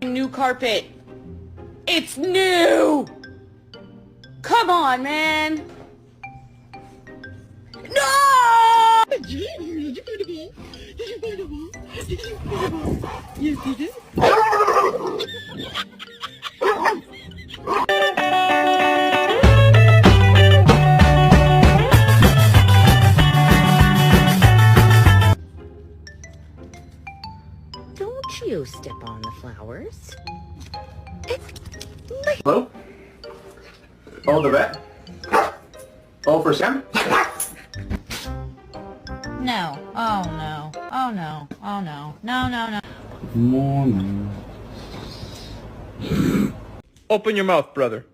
New carpet. It's new! Come on, man! No! Did you find a ball? Did you find a ball? Did you find a ball? Yes, you did. Don't you step on the flowers. Hello? Oh, the vet? Oh, for Sam? No. Oh, no. Oh, no. Oh, no. No, no, no. Morning. Open your mouth, brother.